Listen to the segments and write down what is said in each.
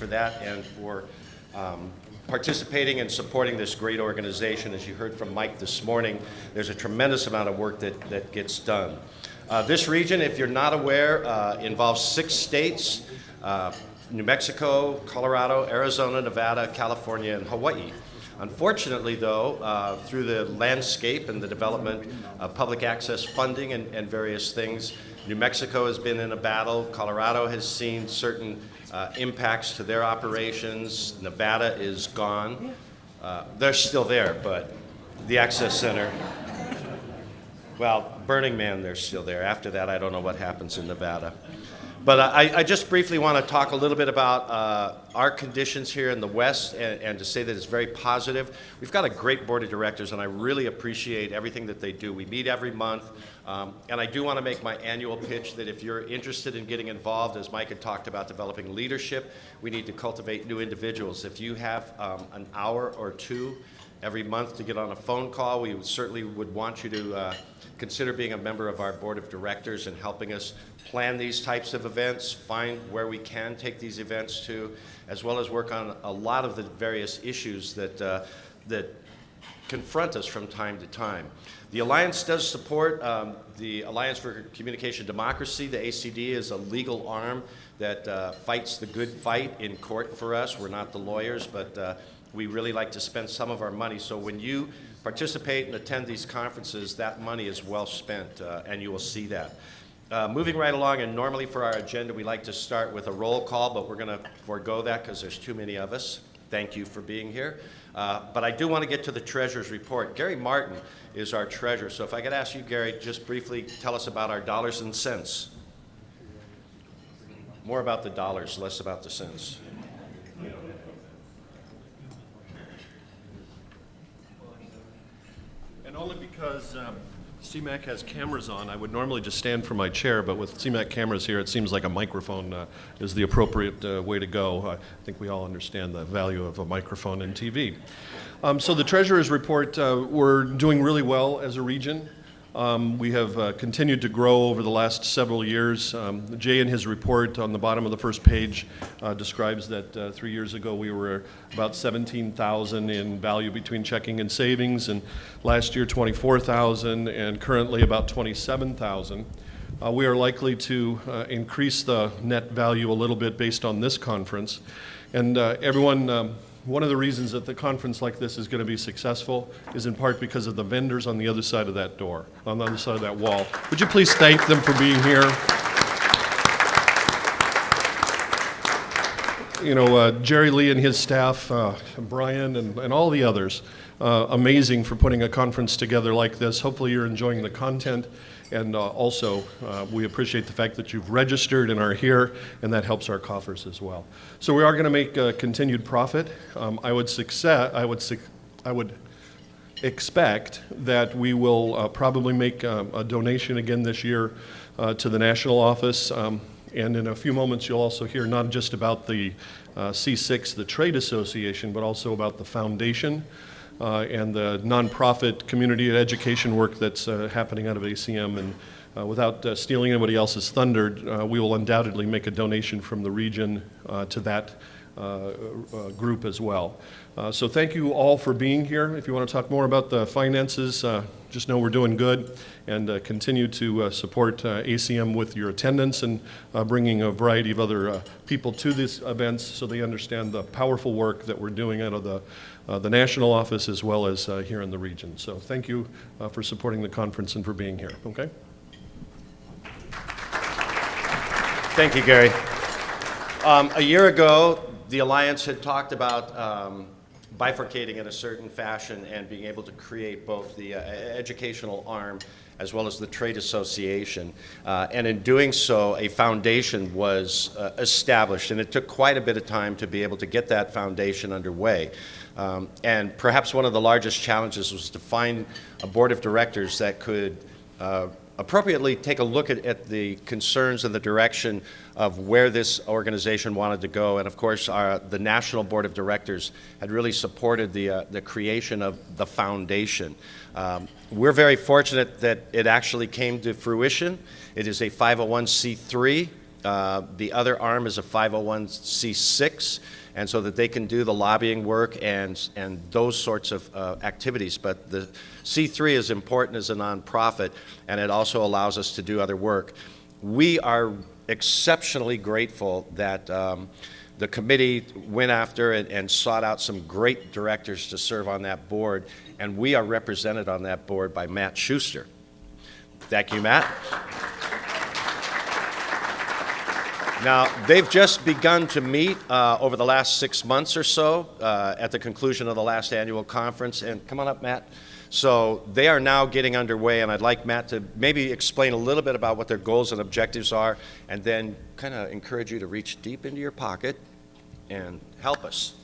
for that and for participating and supporting this great organization. As you heard from Mike this morning, there's a tremendous amount of work that gets done. This region, if you're not aware, involves 6 states, New Mexico, Colorado, Arizona, Nevada, California, and Hawaii. Unfortunately, though, through the landscape and the development of public access funding and various things, New Mexico has been in a battle. Colorado has seen certain impacts to their operations. Nevada is gone. They're still there, but the Access Center, well, Burning Man, they're still there. After that, I don't know what happens in Nevada. But I just briefly want to talk a little bit about our conditions here in the West and to say that it's very positive. We've got a great board of directors, and I really appreciate everything that they do. We meet every month, and I do want to make my annual pitch that if you're interested in getting involved, as Mike had talked about developing leadership, we need to cultivate new individuals. If you have an hour or two every month to get on a phone call, we certainly would want you to consider being a member of our board of directors and helping us plan these types of events, find where we can take these events to, as well as work on a lot of the various issues that confront us from time to time. The Alliance does support the Alliance for Communication Democracy. The ACD is a legal arm that fights the good fight in court for us. We're not the lawyers, but we really like to spend some of our money. So when you participate and attend these conferences, that money is well spent, and you will see that. Moving right along, and normally for our agenda, we like to start with a roll call, but we're going to forego that because there's too many of us. Thank you for being here. But I do want to get to the treasurer's report. Gary Martin is our treasurer. So if I could ask you, Gary, just briefly tell us about our dollars and cents. More about the dollars, less about the cents. And only because CMAC has cameras on, I would normally just stand from my chair, but with CMAC cameras here, it seems like a microphone is the appropriate way to go. I think we all understand the value of a microphone in TV. So the Treasurer's report, we're doing really well as a region. We have continued to grow over the last several years. Jay, in his report on the bottom of the first page, describes that 3 years ago we were about 17,000 in value between checking and savings, and last year 24,000, and currently about 27,000. We are likely to increase the net value a little bit based on this conference. And everyone, one of the reasons that the conference like this is going to be successful is in part because of the vendors on the other side of that door, on the other side of that wall. Would you please thank them for being here? You know, Jerry Lee and his staff, Brian and all the others, amazing for putting a conference together like this. Hopefully you're enjoying the content. And also, we appreciate the fact that you've registered and are here, and that helps our coffers as well. So we are going to make a continued profit. I would expect that we will probably make a donation again this year to the national office. And in a few moments, you'll also hear not just about the C6, the trade association, but also about the foundation. And the nonprofit community education work that's happening out of ACM. And without stealing anybody else's thunder, we will undoubtedly make a donation from the region to that group as well. So thank you all for being here. If you want to talk more about the finances, just know we're doing good, and continue to support ACM with your attendance and bringing a variety of other people to these events so they understand the powerful work that we're doing out of the national office as well as here in the region. So thank you for supporting the conference and for being here. Okay? Thank you, Gary. A year ago, the Alliance had talked about bifurcating in a certain fashion and being able to create both the educational arm as well as the trade association. And in doing so, a foundation was established, and it took quite a bit of time to be able to get that foundation underway. And perhaps one of the largest challenges was to find a board of directors that could appropriately take a look at the concerns and the direction of where this organization wanted to go. And of course, the National Board of Directors had really supported the creation of the foundation. We're very fortunate that it actually came to fruition. It is a 501c3 The other arm is a 501c6, and so that they can do the lobbying work and those sorts of activities. But the C3 is important as a nonprofit, and it also allows us to do other work. We are exceptionally grateful that the committee went after and sought out some great directors to serve on that board, and we are represented on that board by Matt Schuster. Thank you, Matt. Now, they've just begun to meet over the last 6 months or so at the conclusion of the last annual conference. And come on up, Matt. So they are now getting underway, and I'd like Matt to maybe explain a little bit about what their goals and objectives are, and then kind of encourage you to reach deep into your pocket and help us.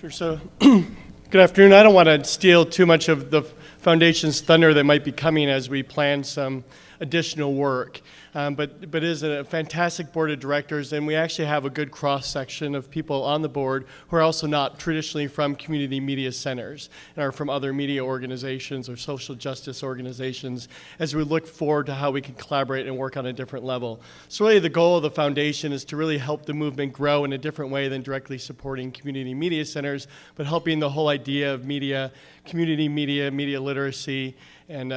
Sure. So, good afternoon. I don't want to steal too much of the Foundation's thunder that might be coming as we plan some additional work. But it is a fantastic board of directors, and we actually have a good cross-section of people on the board who are also not traditionally from community media centers and are from other media organizations or social justice organizations as we look forward to how we can collaborate and work on a different level. So really the goal of the foundation is to really help the movement grow in a different way than directly supporting community media centers, but helping the whole idea of media, community media, media literacy, and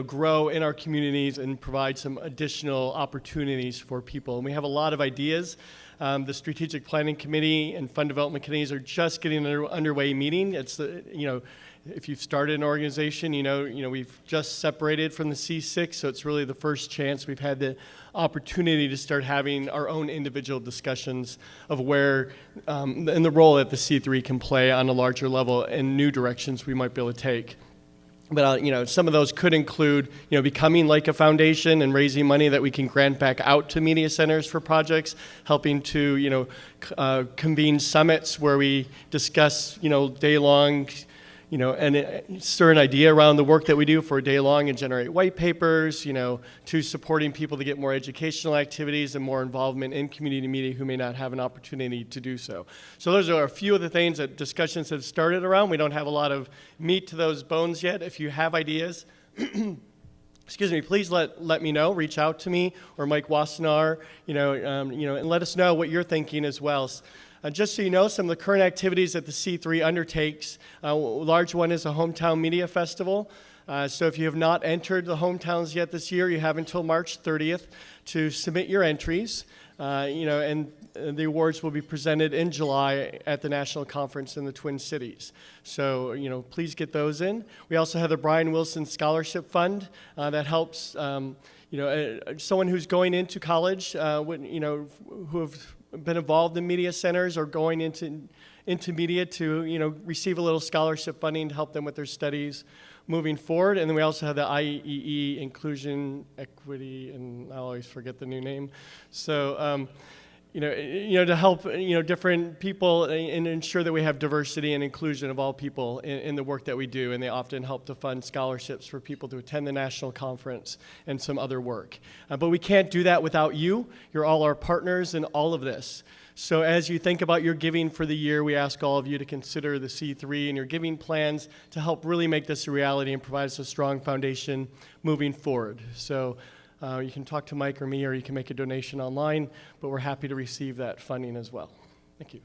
grow in our communities and provide some additional opportunities for people. And we have a lot of ideas. The Strategic Planning Committee and Fund Development Committees are just getting underway meeting. It's if you've started an organization, we've just separated from the C6, so it's really the first chance we've had the opportunity to start having our own individual discussions of where and the role that the C3 can play on a larger level and new directions we might be able to take. But some of those could include becoming like a foundation and raising money that we can grant back out to media centers for projects, helping to convene summits where we discuss day long and stir an idea around the work that we do for a day long and generate white papers, to supporting people to get more educational activities and more involvement in community media who may not have an opportunity to do so. So those are a few of the things that discussions have started around. We don't have a lot of meat to those bones yet. If you have ideas, excuse me, please let me know. Reach out to me or Mike Wassenaar, and let us know what you're thinking as well. Just so you know, some of the current activities that the C3 undertakes, a large one is a Hometown Media Festival. So if you have not entered the hometowns yet this year, you have until March 30th to submit your entries. And the awards will be presented in July at the National Conference in the Twin Cities. So, please get those in. We also have the Brian Wilson Scholarship Fund that helps, someone who's going into college, who have been involved in media centers or going into media to receive a little scholarship funding to help them with their studies moving forward. And then we also have the IEE, Inclusion, Equity, and I always forget the new name. So to help different people and ensure that we have diversity and inclusion of all people in the work that we do, and they often help to fund scholarships for people to attend the national conference and some other work. But we can't do that without you. You're all our partners in all of this. So as you think about your giving for the year, we ask all of you to consider the C3 and your giving plans to help really make this a reality and provide us a strong foundation moving forward. So you can talk to Mike or me, or you can make a donation online, but we're happy to receive that funding as well. Thank you.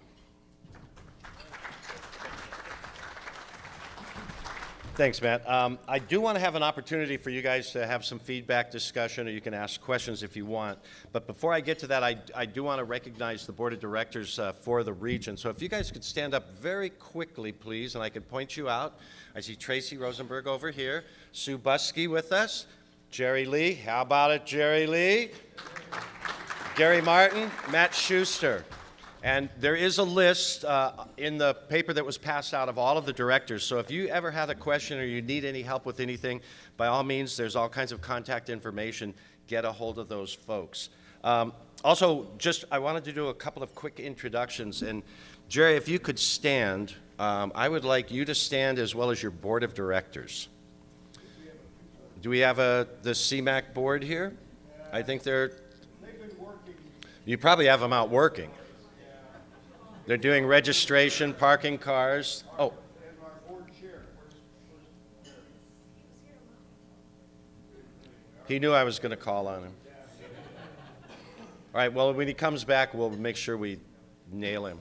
Thanks, Matt. I do want to have an opportunity for you guys to have some feedback discussion, or you can ask questions if you want. But before I get to that, I do want to recognize the Board of Directors for the region. So if you guys could stand up very quickly, please, and I could point you out. I see Tracy Rosenberg over here, Sue Buskey with us, Jerry Lee. How about it, Jerry Lee? Gary Martin, Matt Schuster. And there is a list in the paper that was passed out of all of the directors. So if you ever have a question or you need any help with anything, by all means, there's all kinds of contact information. Get a hold of those folks. Also, I wanted to do a couple of quick introductions. And Jerry, if you could stand, I would like you to stand as well as your board of directors. Do we have the CMAC board here? I think they've been working. You probably have them out working. They're doing registration, parking cars. Oh. And our board chair. He knew I was going to call on him. All right, well, when he comes back, we'll make sure we nail him.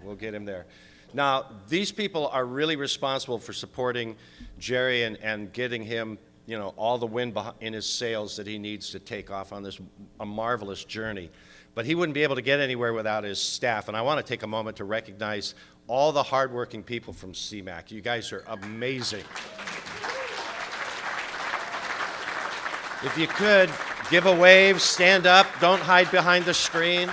We'll get him there. Now, these people are really responsible for supporting Jerry and getting him, you know, all the wind in his sails that he needs to take off on this a marvelous journey. But he wouldn't be able to get anywhere without his staff. And I want to take a moment to recognize all the hardworking people from CMAC. You guys are amazing. If you could, give a wave, stand up, don't hide behind the screen.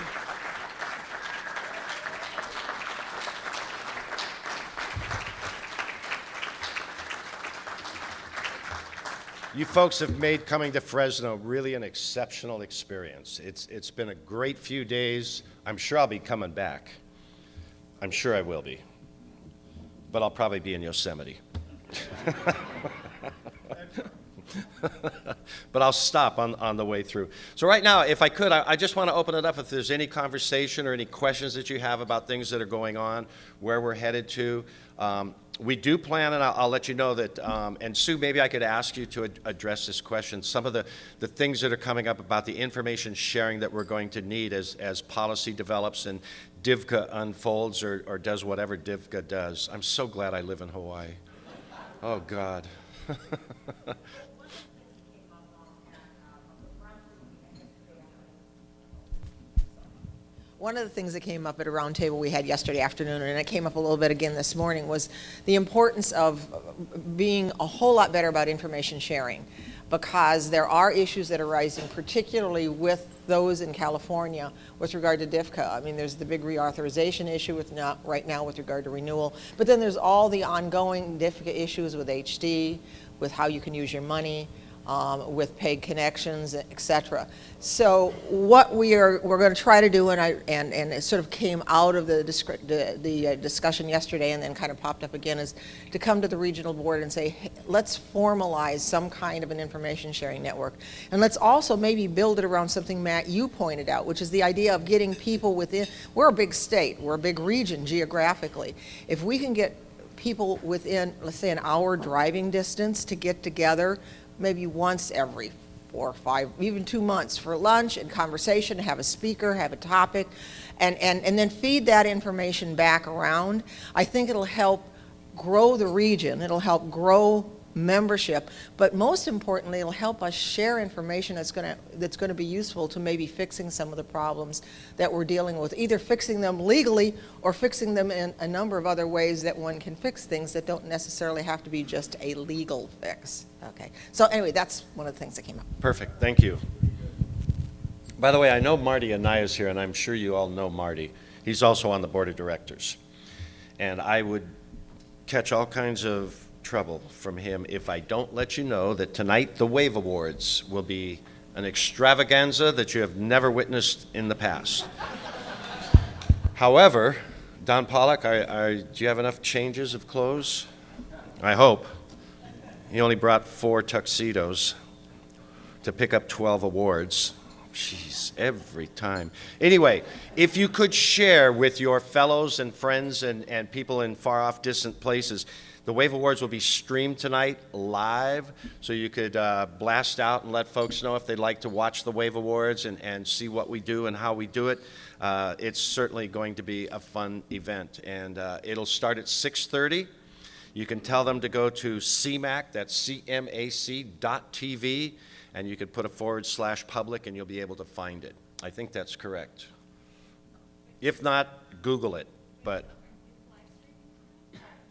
You folks have made coming to Fresno really an exceptional experience. It's been a great few days. I'm sure I'll be coming back. I'm sure I will be. But I'll probably be in Yosemite. But I'll stop on the way through. So right now, if I could, I just want to open it up if there's any conversation or any questions that you have about things that are going on, where we're headed to. We do plan, and I'll let you know that, and Sue, maybe I could ask you to address this question. Some of the things that are coming up about the information sharing that we're going to need as policy develops and DIVCA unfolds or does whatever DIVCA does. I'm so glad I live in Hawaii. Oh, God. One of the things that came up at a roundtable we had yesterday afternoon, and it came up a little bit again this morning, was the importance of being a whole lot better about information sharing, because there are issues that are rising, particularly with those in California with regard to DIVCA. I mean, there's the big reauthorization issue right now with regard to renewal, but then there's all the ongoing DIVCA issues with HD, with how you can use your money, with paid connections, et cetera. So what we're going to try to do, and it sort of came out of the discussion yesterday and then kind of popped up again, is to come to the regional board and say, hey, let's formalize some kind of an information sharing network. And let's also maybe build it around something, Matt, you pointed out, which is the idea of getting people within, we're a big state, we're a big region geographically. If we can get people within, let's say, an hour driving distance to get together, maybe once every 4 or 5, even 2 months for lunch and conversation, have a speaker, have a topic, and then feed that information back around. I think it'll help grow the region, it'll help grow membership, but most importantly, it'll help us share information that's going to be useful to maybe fixing some of the problems that we're dealing with, either fixing them legally or fixing them in a number of other ways that one can fix things that don't necessarily have to be just a legal fix. Okay, so anyway, that's one of the things that came up. Perfect, thank you. By the way, I know Marty Anaya's here, and I'm sure you all know Marty. He's also on the board of directors. And I would catch all kinds of trouble from him if I don't let you know that tonight the Wave Awards will be an extravaganza that you have never witnessed in the past. However, Don Pollock, do you have enough changes of clothes? I hope. He only brought 4 tuxedos to pick up 12 awards. Jeez, every time. Anyway, if you could share with your fellows and friends and people in far off distant places, the Wave Awards will be streamed tonight live, so you could blast out and let folks know if they'd like to watch the Wave Awards and see what we do and how we do it. It's certainly going to be a fun event, and it'll start at 6:30. You can tell them to go to CMAC, that's CMAC.tv, and you could put a /public and you'll be able to find it. I think that's correct. If not, Google it, but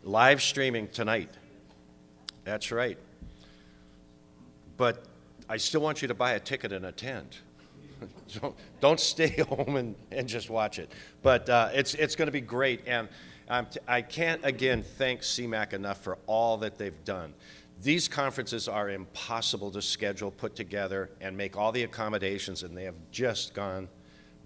live streaming tonight. That's right. But I still want you to buy a ticket and attend. Don't stay home and just watch it. But it's going to be great. And I can't, again, thank CMAC enough for all that they've done. These conferences are impossible to schedule, put together, and make all the accommodations, and they have just gone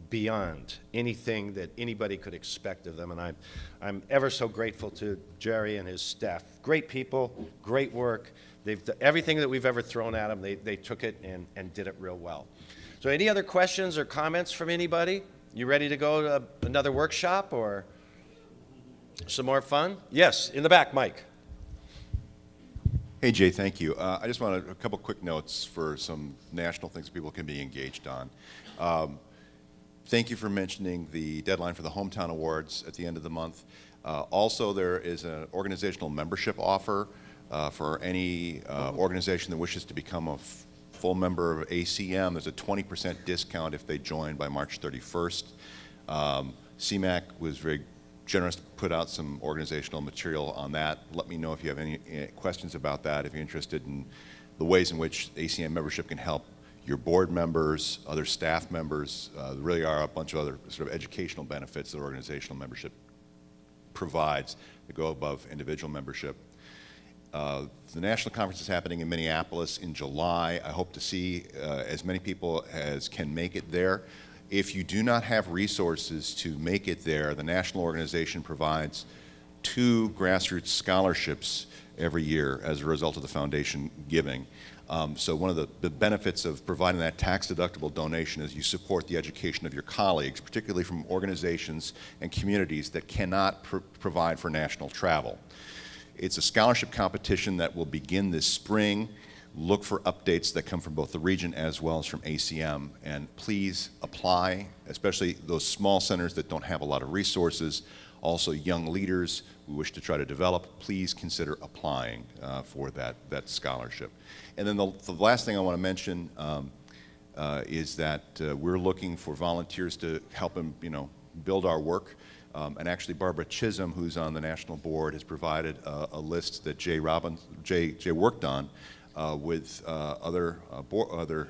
beyond anything that anybody could expect of them, and I'm ever so grateful to Jerry and his staff. Great people, great work. They've everything that we've ever thrown at them, they took it and did it real well. So any other questions or comments from anybody? You ready to go to another workshop or some more fun? Yes, in the back, Mike. Hey, Jay, thank you. I just wanted a couple quick notes for some national things people can be engaged on. Thank you for mentioning the deadline for the Hometown Awards at the end of the month. Also, there is an organizational membership offer for any organization that wishes to become a full member of ACM. There's a 20% discount if they join by March 31st. CMAC was very generous to put out some organizational material on that. Let me know if you have any questions about that, if you're interested in the ways in which ACM membership can help your board members, other staff members. There really are a bunch of other sort of educational benefits that organizational membership provides that go above individual membership. The national conference is happening in Minneapolis in July. I hope to see as many people as can make it there. If you do not have resources to make it there, the national organization provides 2 grassroots scholarships every year as a result of the foundation giving. So one of the benefits of providing that tax-deductible donation is you support the education of your colleagues, particularly from organizations and communities that cannot provide for national travel. It's a scholarship competition that will begin this spring. Look for updates that come from both the region as well as from ACM, and please apply, especially those small centers that don't have a lot of resources. Also, young leaders who wish to try to develop, please consider applying for that scholarship. And then the last thing I want to mention is that we're looking for volunteers to help them, build our work. And actually, Barbara Chisholm, who's on the national board, has provided a list that Jay worked on with other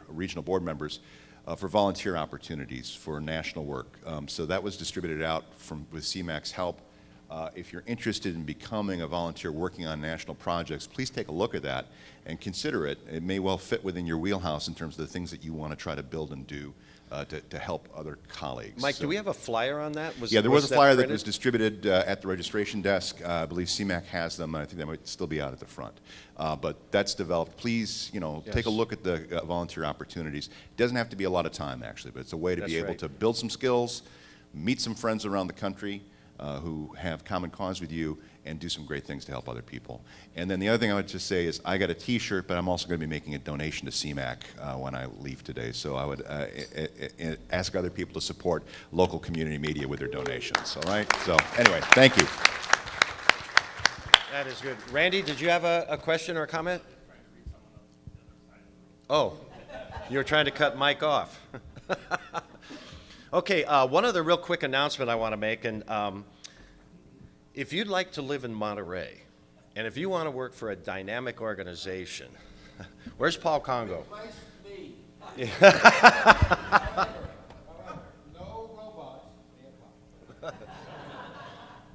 regional board members for volunteer opportunities for national work. So that was distributed out with CMAC's help. If you're interested in becoming a volunteer working on national projects, please take a look at that and consider it. It may well fit within your wheelhouse in terms of the things that you want to try to build and do to help other colleagues. Mike, do we have a flyer on that? Yeah, there was a flyer that printed? was distributed at the registration desk. I believe CMAC has them, and I think they might still be out at the front. But that's developed. Please, take a look at the volunteer opportunities. It doesn't have to be a lot of time, actually, but it's a way to be able to build some skills, meet some friends around the country who have common cause with you, and do some great things to help other people. And then the other thing I would just say is I got a T-shirt, but I'm also going to be making a donation to CMAC when I leave today. So I would ask other people to support local community media with their donations. All right? So anyway, thank you. That is good. Randy, did you have a question or a comment? Oh, you were trying to cut Mike off. Okay, one other real quick announcement I want to make, and if you'd like to live in Monterey, and if you want to work for a dynamic organization, where's Paul Congo?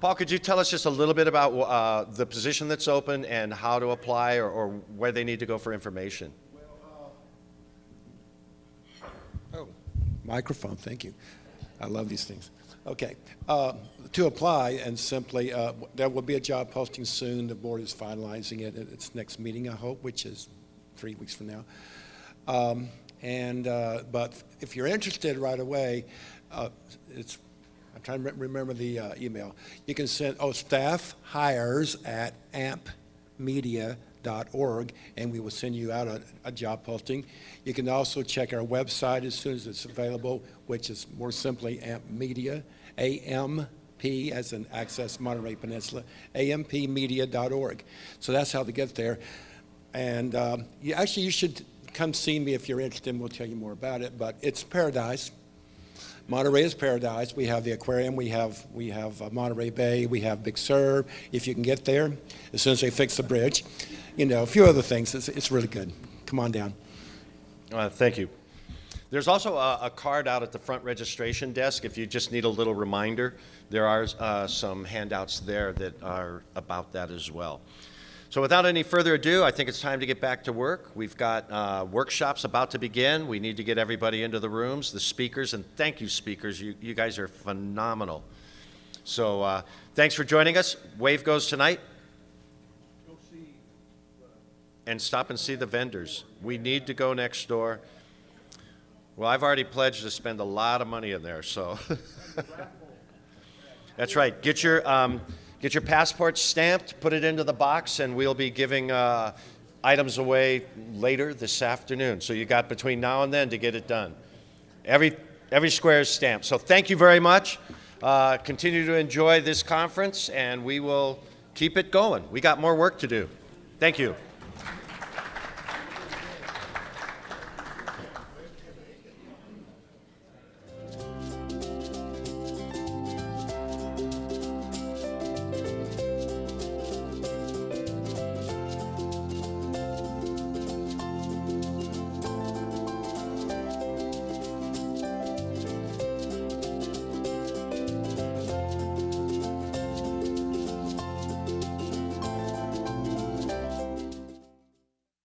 Paul, could you tell us just a little bit about the position that's open and how to apply or where they need to go for information? Microphone, thank you. I love these things. Okay, to apply, and simply, there will be a job posting soon. The board is finalizing it at its next meeting, I hope, which is 3 weeks from now. But if you're interested right away, I'm trying to remember the email. You can send, staff hires at ampmedia.org, and we will send you out a job posting. You can also check our website as soon as it's available, which is more simply AMP Media, AMP as in Access Monterey Peninsula, ampmedia.org. So that's how to get there. And you should come see me if you're interested, and we'll tell you more about it. But it's paradise. Monterey is paradise. We have the aquarium, we have Monterey Bay, we have Big Sur. If you can get there, as soon as they fix the bridge, a few other things. It's really good. Come on down. Thank you. There's also a card out at the front registration desk if you just need a little reminder. There are some handouts there that are about that as well. So without any further ado, I think it's time to get back to work. We've got workshops about to begin. We need to get everybody into the rooms, the speakers, and thank you, speakers. You guys are phenomenal. So thanks for joining us. Wave goes tonight. And stop and see the vendors. We need to go next door. Well, I've already pledged to spend a lot of money in there, so. That's right. Get your passports stamped, put it into the box, and we'll be giving items away later this afternoon. So you got between now and then to get it done. Every square is stamped. So thank you very much. Continue to enjoy this conference, and we will keep it going. We got more work to do. Thank you.